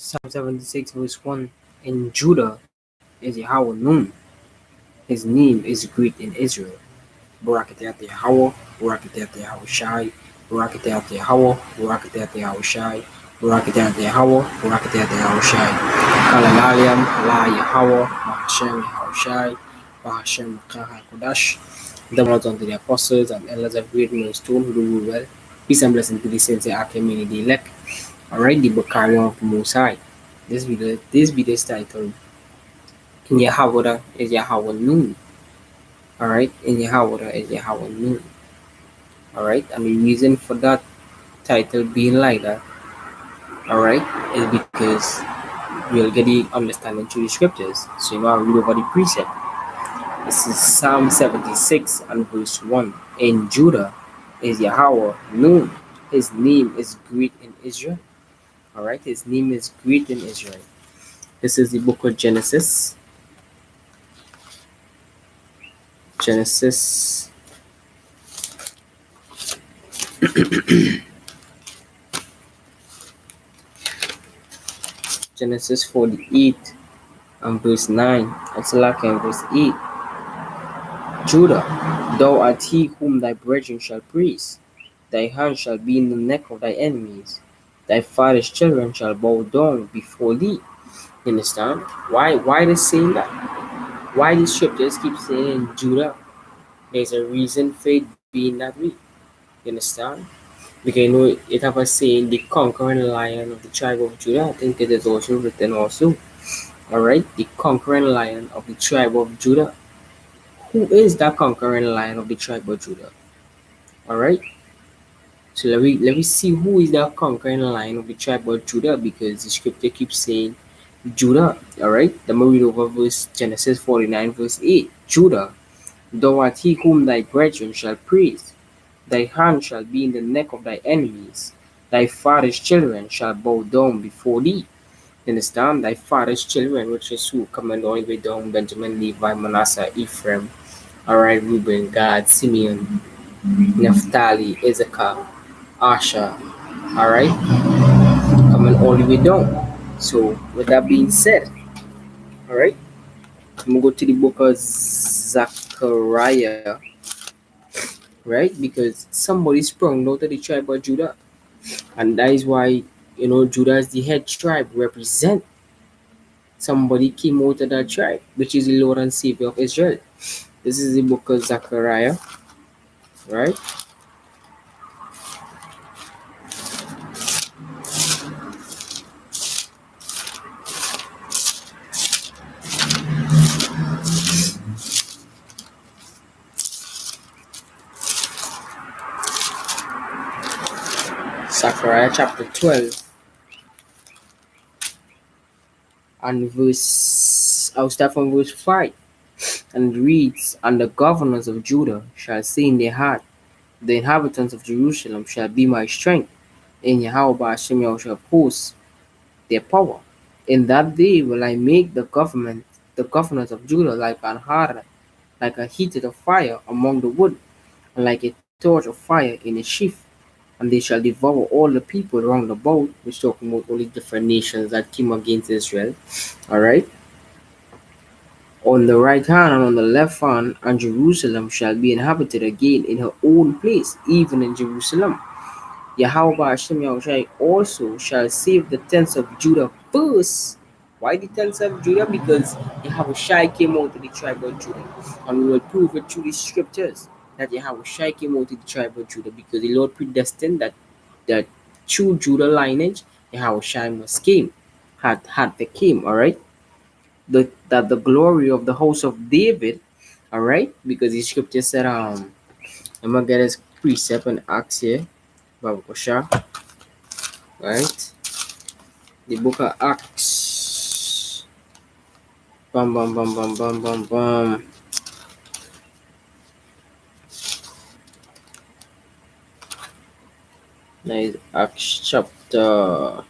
Psalm 76 verse 1. In Judah is Yahweh known. His name is great in Israel. Barakatah Yahweh, Barakatah Yahushai, Barakatah Yahweh, Barakatah Yahushai, Barakatah Yahweh, Barakatah Yahushai. Kalalaliam, La Yahweh, Mahashem Yahushai, Mahashem Kaha Kodash. The honors unto the apostles and elders of great millstone who do rule well. Peace and blessing to the saints and our community elect. Alright, the book carry on of the Most High. This video is titled In yahawadah is Yahweh Noon. Alright, in yahawadah is Yahweh Noon. Alright, and the reason for that title being like that, alright, is because we'll get the understanding through the scriptures. So you know I'll read over the precept. This is Psalm 76 and verse 1. In Judah is Yahweh known. His name is great in Israel. Alright, his name is great in Israel. This is the book of Genesis. Genesis Genesis 48 and verse 9. It's like in verse 8. Judah, thou art he whom thy brethren shall praise. Thy hand shall be in the neck of thy enemies. Thy father's children shall bow down before thee. You understand? Why they saying that? Why the scriptures keep saying Judah? There's a reason for it being that way. You understand? Because you know it have a saying the conquering lion of the tribe of Judah. I think it is also written also. Alright, the conquering lion of the tribe of Judah. Who is that conquering lion of the tribe of Judah? Alright. So let me see who is that conquering lion of the tribe of Judah, because the scripture keeps saying Judah. Alright. Let me read over verse Genesis 49 verse 8. Judah, thou art he whom thy brethren shall praise. Thy hand shall be in the neck of thy enemies. Thy father's children shall bow down before thee. Understand? Thy father's children, which is who? Coming all the way down: Benjamin, Levi, Manasseh, Ephraim, alright, Reuben, Gad, Simeon, Naphtali, Issachar, Asher, alright, coming all the way down. So, with that being said, alright, I'm gonna go to the book of Zechariah, right? Because somebody sprung out of the tribe of Judah, and that is why Judah is the head tribe, represent somebody came out of that tribe, which is the Lord and Savior of Israel. This is the book of Zechariah, right? Zechariah chapter 12 and I'll start from verse 5, and it reads, And the governors of Judah shall say in their heart, The inhabitants of Jerusalem shall be my strength. In Yahweh Hashem shall post their power. In that day will I make the governors of Judah like an heart, like a heated of fire among the wood, and like a torch of fire in a sheaf. And they shall devour all the people round about, which talking about all the different nations that came against Israel. Alright? On the right hand and on the left hand, and Jerusalem shall be inhabited again in her own place, even in Jerusalem. Yahawah Hashem Yahushai also shall save the tents of Judah first. Why the tents of Judah? Because Yahushai came out of the tribe of Judah. And we will prove it through the scriptures that Yahushai came out of the tribe of Judah, because the Lord predestined that through Judah lineage, Yahushai must came, had they came, alright? That the glory of the house of David, alright? Because the scripture said, I'm gonna get his precept and Acts here. Babakosha, right? The book of Acts. Bam bam bam bam bam bam bam. Now is Acts chapter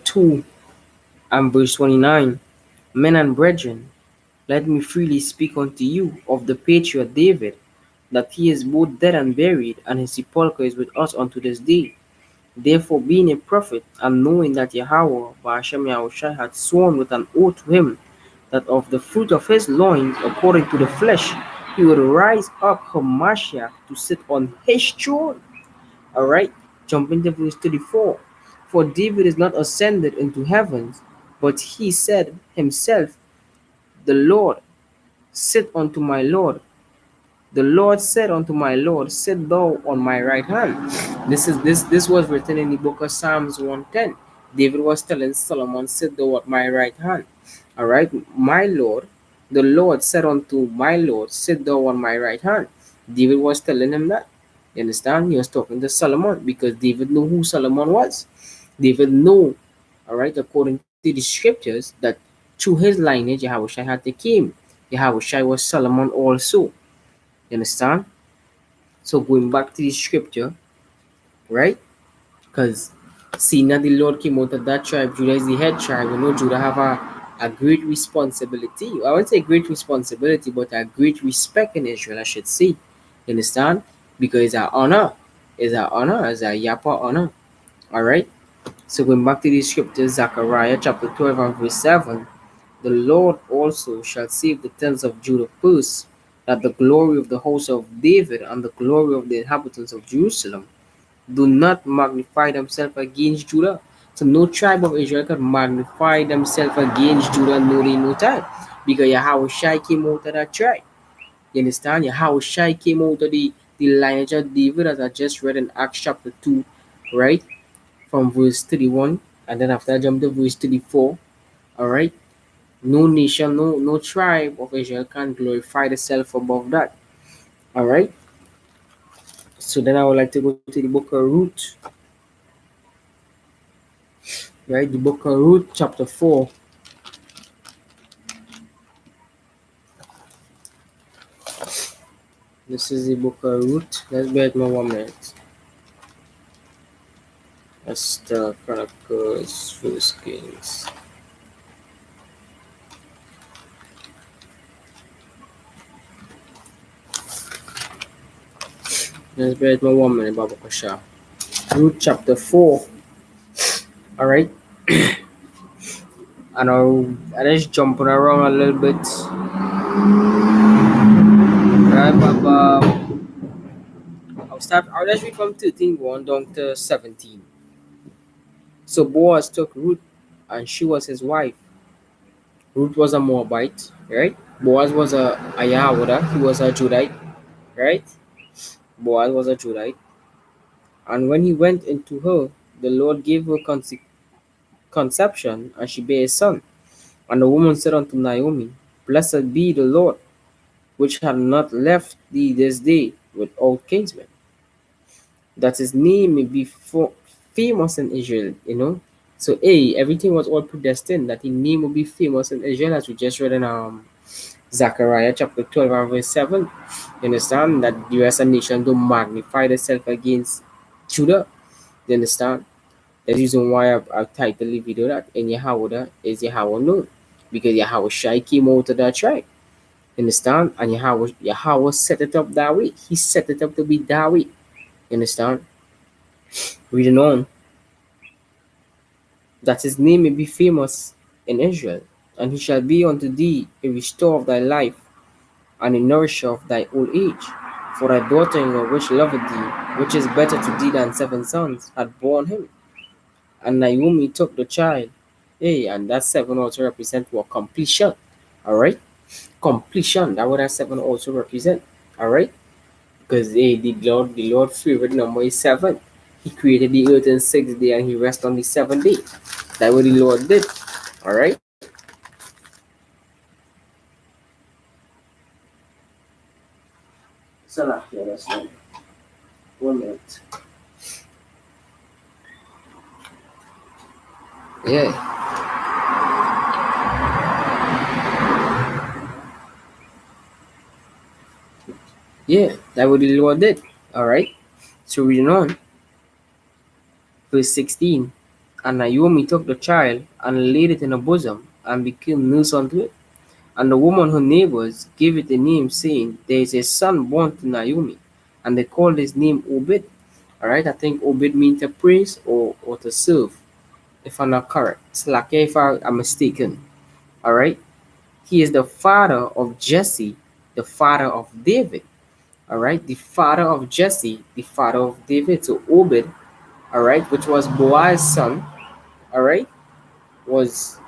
2 and verse 29. Men and brethren, let me freely speak unto you of the patriarch David, that he is both dead and buried, and his sepulchre is with us unto this day. Therefore, being a prophet, and knowing that Yahawah, Bahashem Yahushai, had sworn with an oath to him that of the fruit of his loins, according to the flesh, he would rise up Hamashiach to sit on his throne. Alright, jump into verse 34. For David is not ascended into heavens, but he said himself, the Lord, sit unto my Lord. The Lord said unto my Lord, sit thou on my right hand. This was written in the book of Psalms 110. David was telling Solomon, sit thou at my right hand. Alright, my Lord, the Lord said unto my Lord, sit thou on my right hand. David was telling him that. You understand? He was talking to Solomon because David knew who Solomon was. David knew, alright, according to the scriptures, that through his lineage, Yahushua had the king. Yahushua was Solomon also. You understand? So going back to the scripture, right? Because seeing that the Lord came out of that tribe, Judah is the head tribe. You know, Judah have a great responsibility. I won't say great responsibility, but a great respect in Israel, I should say. You understand? Because it's our honor. It's our honor, it's our Yapa honor. Alright? So going back to the scripture, Zechariah chapter 12 and verse 7. The Lord also shall save the tents of Judah first, that the glory of the house of David and the glory of the inhabitants of Jerusalem do not magnify themselves against Judah. So no tribe of Israel can magnify themselves against Judah no day, no time. Because Yahushua came out of that tribe. You understand? Yahushua came out of the lineage of David, as I just read in Acts chapter 2, right? From verse 31. And then after I jump to verse 34. Alright? No nation, no tribe of Israel can glorify itself above that. Alright? So then I would like to go to the book of Ruth. Right? The book of Ruth, chapter 4. This is the book of Ruth. Let's wait more 1 minute. Esther, Chronicles, First Kings. Let's wait more 1 minute, Baba Kasha. Ruth chapter 4. Alright? And I just jumping around a little bit. Right, Baba. I'll just read from 13 going down to 17. So Boaz took Ruth, and she was his wife. Ruth was a Moabite, right? Boaz was a yahawadah. He was a Judite, right? Boaz was a Judite. And when he went into her, the Lord gave her conception, and she bare a son. And the woman said unto Naomi, Blessed be the Lord, which had not left thee this day without kinsman, that his name may be famous in Israel, you know. So everything was all predestined that his name will be famous in Israel, as we just read in Zechariah chapter 12 and verse 7. You understand that the rest of nation don't magnify themselves against Judah. You understand? That's the reason why I've titled the video that in yahawadah is Yahawah known. Because Yahushua came out of that tribe. You understand? And Yahawah set it up that way. He set it up to be that way. You understand? Reading on, that his name may be famous in Israel, and he shall be unto thee a restorer of thy life, and a nourisher of thy old age. For thy daughter-in-law, which loveth thee, which is better to thee than 7 sons, had borne him. And Naomi took the child. And that 7 also represent what? Completion. Alright? Completion. That what that 7 also represent. Alright? Because the Lord favorite number is 7. He created the earth in 6 days, and he rested on the 7th day. That's what the Lord did. Alright? Salah, yeah, that's right. 1 minute. Yeah. Yeah, that's what the Lord did. Alright? So reading on. Verse 16. And Naomi took the child and laid it in her bosom, and became nurse unto it. And the woman her neighbors gave it a name, saying, There is a son born to Naomi. And they called his name Obed. Alright, I think obeyed means to praise or to serve, if I'm not correct. It's like if I'm mistaken. Alright, he is the father of Jesse, the father of David. Alright, the father of Jesse, the father of David. So Obed, alright, which was Boaz's son, alright, was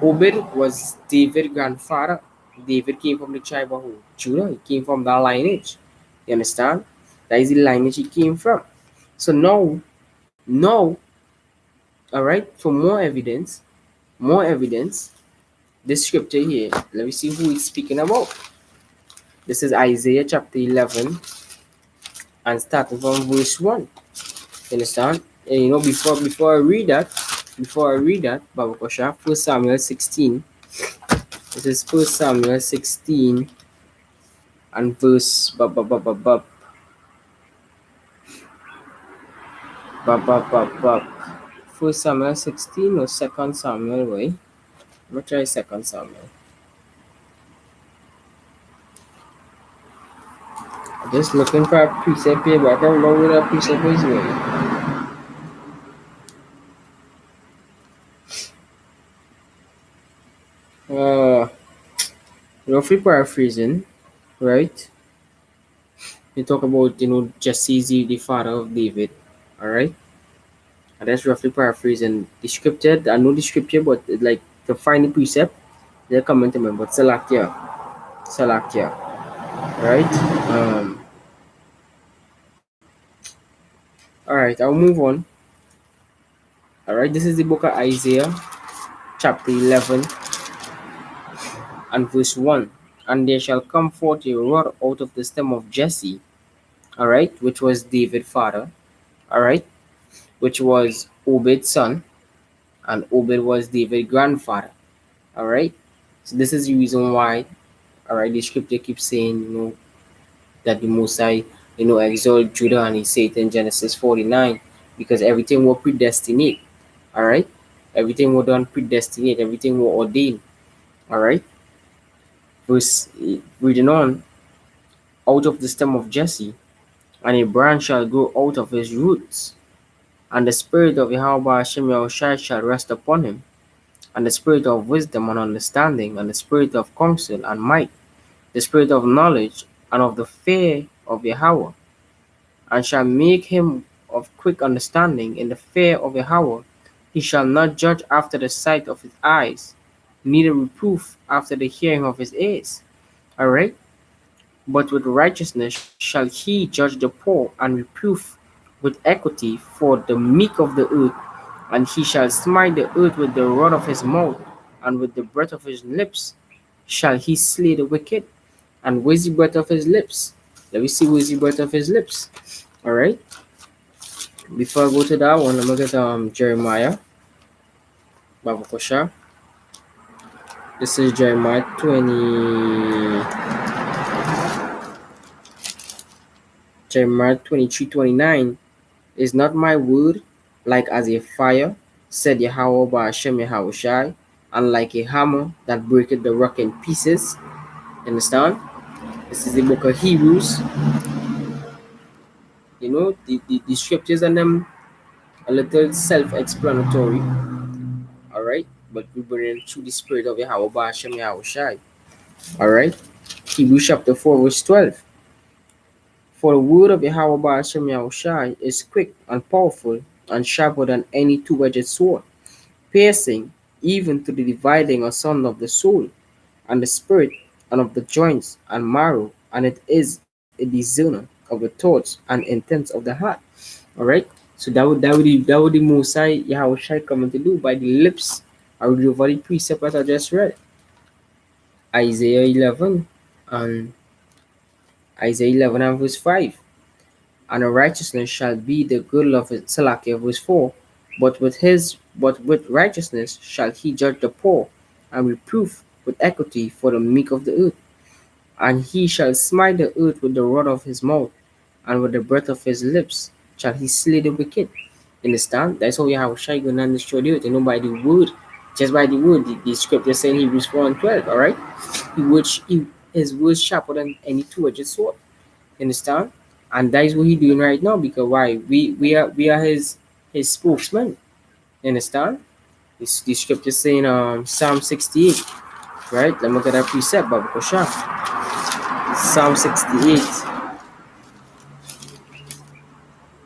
Obed was David's grandfather. David came from the tribe of Judah. He came from that lineage. You understand? That is the lineage he came from. So now, all right, for more evidence, this scripture here, let me see who he's speaking about. This is Isaiah chapter 11 and starting from verse 1. You understand? And before I read that, Baba Kosha, 1 Samuel 16. This is 1 Samuel 16 and verse First Samuel 16 or Second Samuel way. I'm gonna try Second Samuel. I'm just looking for a precept here, but I don't know where that precept is really. Uh roughly paraphrasing, right? You talk about Jesse the father of David. Alright? And that's roughly paraphrasing the scripture. I know the scripture, but like to find the precept, they're coming to me. But Salakia, right? All right, I'll move on. All right, this is the book of Isaiah, chapter 11, and verse 1. And there shall come forth a rod out of the stem of Jesse, all right, which was David's father, all right, which was Obed's son, and Obed was David's grandfather, all right. So this is the reason why, all right, the scripture keeps saying, that the Most High, exalt Judah, and he said in Genesis 49, because everything was predestinate, all right, everything was done predestinate, everything was ordained, all right. Verse reading on, out of the stem of Jesse, and a branch shall grow out of his roots, and the spirit of Yahawah Hashem Yahushai shall rest upon him, and the spirit of wisdom and understanding, and the spirit of counsel and might, the spirit of knowledge and of the fear of Yahawah, and shall make him of quick understanding in the fear of Yahawah. He shall not judge after the sight of his eyes, neither reproof after the hearing of his ears. Alright? But with righteousness shall he judge the poor, and reproof with equity for the meek of the earth. And he shall smite the earth with the rod of his mouth, and with the breath of his lips shall he slay the wicked. And with the breath of his lips, let me see with the breath of his lips. All right. Before I go to that one, I'm gonna get Jeremiah, Baba Kosha. This is Jeremiah 23:29. Is not my word like as a fire, said Yahawah by Hashem Yahushai, and like a hammer that breaketh the rock in pieces? Understand? This is the book of Hebrews. The scriptures and them a little self-explanatory. Alright? But we bring it through the spirit of Yahawah by Hashem Yahushai. Alright? Hebrews chapter 4, verse 12. For the word of Yahawah by Hashem Yahushai is quick and powerful and sharper than any two-edged sword, piercing even to the dividing asunder of the soul and the spirit and of the joints and marrow, and it is a discerner of the thoughts and intents of the heart. All right. So that would the Most High Yahushai coming to do by the lips. I will read over the precept that I just read. Isaiah 11 and Isaiah 11 and verse 5. And a righteousness shall be the girdle of his Salakia, verse 4. But with righteousness shall he judge the poor, and reproof with equity for the meek of the earth. And he shall smite the earth with the rod of his mouth, and with the breath of his lips shall he slay the wicked. Understand? That's how Yahushua gonna destroy the earth. By the word, just by the word, the scripture saying Hebrews 4 and 12. All right, his word sharper than any two-edged sword. Understand? And that is what he's doing right now, because why? We are his spokesman. You understand? The scripture saying Psalm 68, right? Let me get that precept, Baba Kosha. Psalm 68.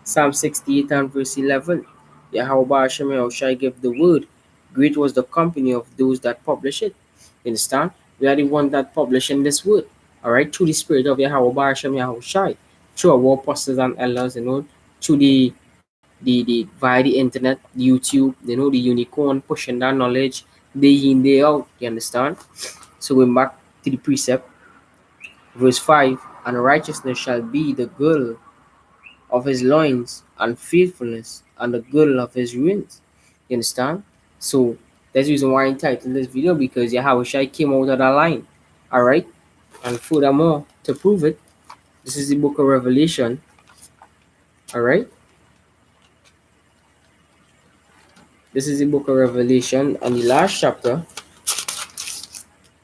Psalm 68 and verse 11. Yahawah Hashem Yahushai gave the word. Great was the company of those that publish it. You understand? We are the one that publishing this word. Alright, through the spirit of Yahawah Hashem Yahushai. Through our apostles and elders, through the via the internet, YouTube, the unicorn pushing that knowledge day in, day out. You understand? So we're back to the precept, verse 5, and righteousness shall be the girdle of his loins, and faithfulness and the girdle of his ruins. You understand? So that's the reason why I entitled this video, because Yahushua came out of that line. Alright? And furthermore, to prove it, this is the book of Revelation. Alright? This is the book of Revelation, and the last chapter,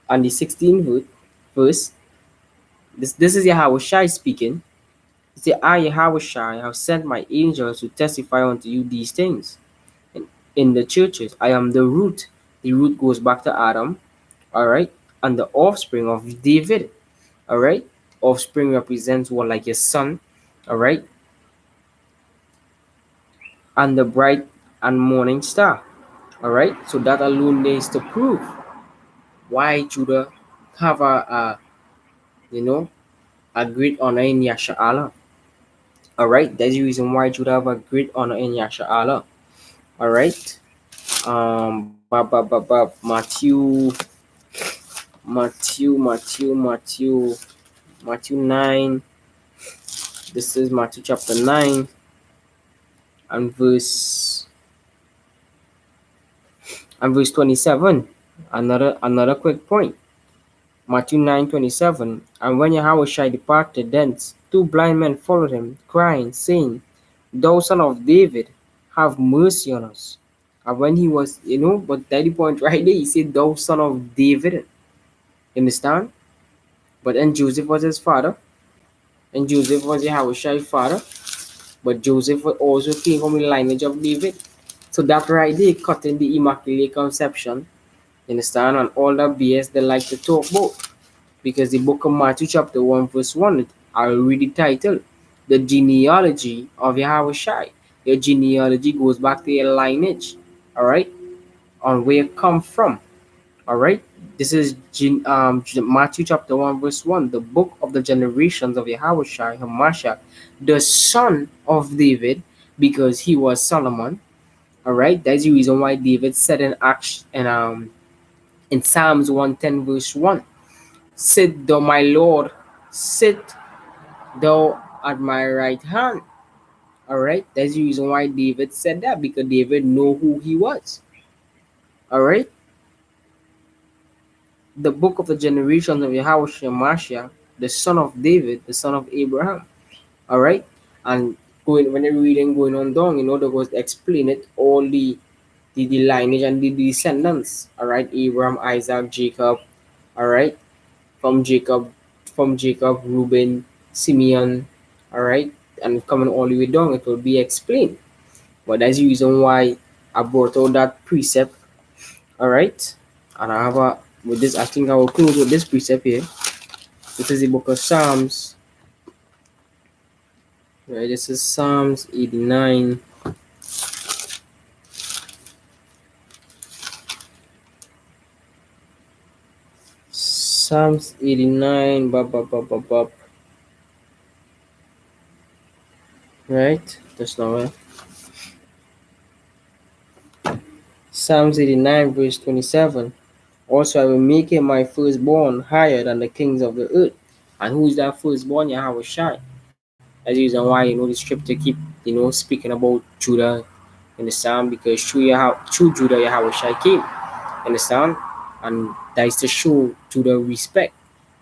and the 16th verse. This is Yahushua speaking. He said, I, Yahushua, have sent my angels to testify unto you these things. In the churches, I am the root. The root goes back to Adam, all right, and the offspring of David, all right. Offspring represents what, like your son, all right, and the bright and morning star, all right. So that alone is to prove why Judah have a great honor in Yasha Allah, all right. That's the reason why Judah have a great honor in Yasha Allah, all right. Matthew, Matthew 9. This is Matthew chapter 9 and verse 27. Another quick point. Matthew 9:27. And when Yahushua departed thence, two blind men followed him, crying, saying, Thou son of David, have mercy on us. And when he was, but at the point right there, he said, Thou son of David. You understand? But then Joseph was his father, and Joseph was Yahushua's father. But Joseph also came from the lineage of David. So that right there cutting the Immaculate Conception, you understand, and all that BS they like to talk about. Because the book of Matthew chapter 1 verse 1, I read the title, The Genealogy of Yahushua. Your genealogy goes back to your lineage, alright, on where you come from, alright. This is Matthew chapter 1 verse 1, the book of the generations of Yahushua, Hamashiach, the son of David, because he was Solomon. Alright, that's the reason why David said in Psalms 110 verse 1, Sit thou, my Lord, sit thou at my right hand. Alright, that's the reason why David said that, because David know who he was. Alright, the book of the generations of Yahushua Mashiach, the son of David, the son of Abraham. Alright, and when you're reading going on down, there was explain it all the lineage and the descendants. Alright, Abraham, Isaac, Jacob. Alright, from Jacob, Reuben, Simeon. Alright, and coming all the way down, it will be explained. But that's the reason why I brought out that precept. Alright, and I have with this, I think I will close with this precept here. This is the book of Psalms. Right, this is Psalms 89. Psalms 89. Right, that's not right. Psalms 89 verse 27. Also, I will make him my firstborn higher than the kings of the earth. And who is that firstborn? Yahushua. That's the reason why the scripture keep speaking about Judah in the Psalm, because through Judah Yahushua came. Understand? And that is to show Judah respect.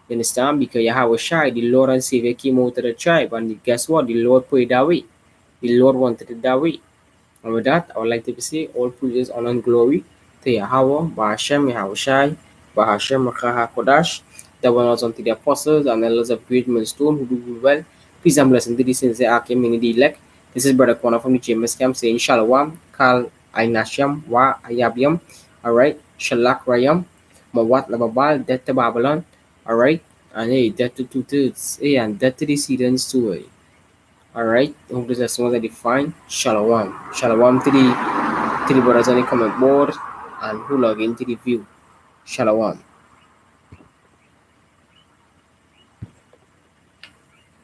You understand? Because Yahushua, the Lord and Savior, came out of the tribe, and guess what? The Lord put it that way. The Lord wanted it that way. And with that, I would like to say all praises, honor, and glory to Yahawah, Bahashem, Yahushai, Bahashem, Makaha Kodash, that went out unto the apostles and elders of great millstone who do well Peace and blessing to the saints, the Akim, in the elect. This is Brother Corner from the James Camp saying Shalom, Kal Ainasham, Wa Ayabiam, alright, Shalak Rayam, Mawat Lababal, death to Babylon, alright, and hey, death to two thirds, hey, and death to the Sidons too, hey. Alright, hope this is someone that define Shalom. Shalom to the brothers on the comment board and who log into the view. Shalom.